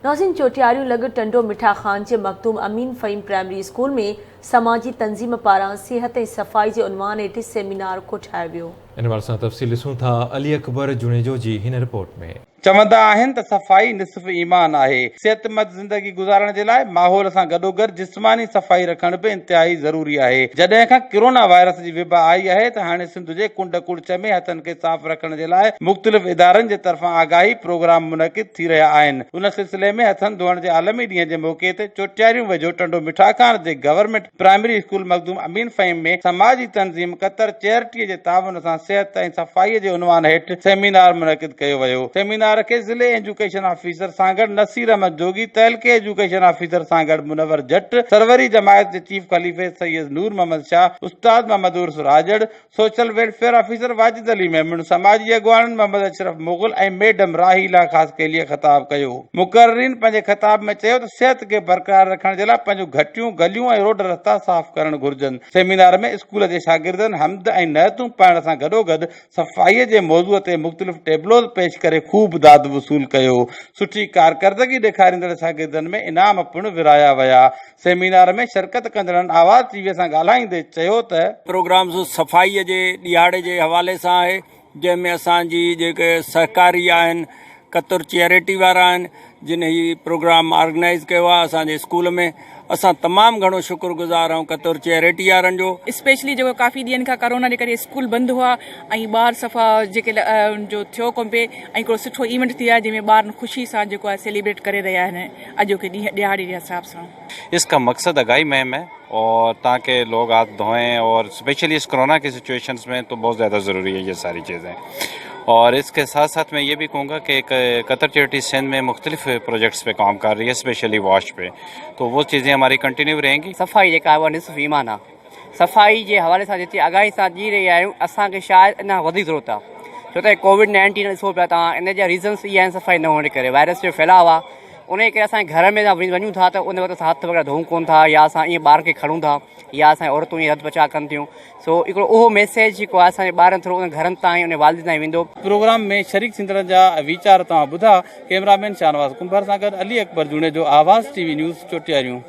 नाज़रीन, चोटियारियूं लॻ टंडो मिठा ख़ान जे मखदूम अमीन फ़हीम प्राइमरी स्कूल में समाजी तंज़ीम पारां सिहत ऐं सफ़ाई जे उनवान हेठि सेमिनार कोठायो वियो। इन बारे सां तफ़सील ॾिसूं था अली अकबर जुनेजो जी हिन रिपोर्ट में। चवंदा आहिनि त सफ़ाई निसफ़ ईमान आहे। सेहतमंद ज़िंदगी गुज़ारण जे लाइ माहौल सां गॾोगॾु जिस्मानी सफ़ाई रखण बि इंतिहाई ज़रूरी आहे। जॾहिं खां कोरोना वायरस जी विबा आई आहे त हाणे सिंध जे कुंड कुड़च में हथनि खे साफ़ रखण जे लाइ मुख़्तलिफ़ इदारनि जे तरफ़ां आगाही प्रोग्राम मुनक़िद थी रहिया आहिनि। उन सिलसिले में हथनि धोअण जे आलमी ॾींहं जे मौक़े ते चोटियारियूं वेझो टंडो मिठा ख़ान जे गवर्नमेंट प्राइमरी स्कूल मखदूम अमीन फ़हीम में समाजी तंज़ीम क़तर चैरिटीअ जे ताउन सां सिहत ऐं सफ़ाईअ जे उनवान हेठि सेमिनार मुनक़िद कयो वियो। सेमिनार के ज़िले एजुकेशन ऑफिसर सां गॾु नसीर अहमद जोगी, तहलके एजुकेशन ऑफिसर सां गॾु मुनवर जट, सरवरी जमायत जे चीफ खलीफ़े सैयद नूर मोहम्मद शाह, उस्ताद Muhammad Urs Rajar, social welfare officer Wajid Ali Memon, समाजी अॻवान मोहम्मद अशरफ मुग़ल ऐं मैडम राहीला ख़ासकेलीअ ख़िताब कयो। मुक़र्रिरीन पंहिंजे ख़िताब में चयो त सिहत खे बरक़रार रखण जे लाइ पंहिंजूं घटियूं गलियूं ऐं रोड रस्ता साफ़ करणु घुर्जनि। सेमिनार में स्कूल जे शागिर्दनि हमद ऐं नहतूं पाइण सां गॾोगॾु सफ़ाईअ जे मौज़ूअ ते मुख़्तलिफ़ टेबलोज़ पेश करे खूब दाद वसूल कयो। सुठी कारकर्दगी ॾेखारींदड़ शागिर्दनि में इनाम पिणु विराया विया। सेमिनार में शिरकत कंदड़नि आवाज़ टीवीअ सां ॻाल्हाईंदे चयो त प्रोग्राम सफ़ाईअ जे ॾियारे जे हवाले सां आहे, जंहिंमें असांजी जेके सहकारी आहिनि, क़तर चैरिटी वारा आहिनि, जिन ही प्रोग्राम ऑर्गेनाइज़ कयो आहे असांजे स्कूल में। असां तमामु घणो शुक्रगुज़ार आहियूं क़तर चैरिटी वारनि जो। स्पेशली जो काफ़ी ॾींहंनि खां कोरोना जे करे स्कूल बंदि हुआ ऐं ॿार सफ़ा जेके जो थियो कोन पिए ऐं हिकिड़ो सुठो इवेंट थी आहे जंहिंमें ॿार ख़ुशी सां जेको आहे सेलिब्रेट करे रहिया आहिनि अॼोके ॾियारी जे हिसाब सां। इसका मकसद आगाही मुहिम है और ताकि लोग हाथ धोएं, और स्पेशली इस कोरोना की सिचुएशंस में तो बहुत ज़्यादा ज़रूरी है ये सारी चीज़ें। और इसके साथ साथ मैं ये भी कहूँगा कि क़तर चैरिटी सिंध में मुख्तलिफ प्रोजेक्ट्स पे काम कर रही है, स्पेशली वॉश पे, तो वो चीज़ें हमारी कंटिन्यू रहेंगी। सफ़ाई जेका आहे उहा निसफ़ ईमान आहे। सफ़ाई जे हवाले सां जेतिरी आगाही सां जी रही आहियूं, असांखे शायदि अञा वधीक ज़रूरत आहे, छो त कोविड-19 ॾिसो पिया तव्हां, इन जा रीज़न्स इहे आहिनि सफ़ाई न हुअण करे, वायरस जो फैलाव आहे। उन करे असांजे घर में वञूं था त उन वक़्तु असां हथ वग़ैरह धोऊं कोन था, या असां ईअं ॿार खे खणूं था, या असांजी औरतूं ईअं रध बचा कनि थियूं। सो हिकिड़ो उहो मैसेज जेको आहे असांजे ॿारनि थ्रू उन घरनि ताईं उन वालिद ताईं वेंदो। प्रोग्राम में शरीक थींदड़ जा वीचार तव्हां ॿुधा। कैमरामैन शाहनवाज़ कुंभर सां गॾु अली अकबर जुणे जो आवाज़ टीवी न्यूज़ चोटियारियूं।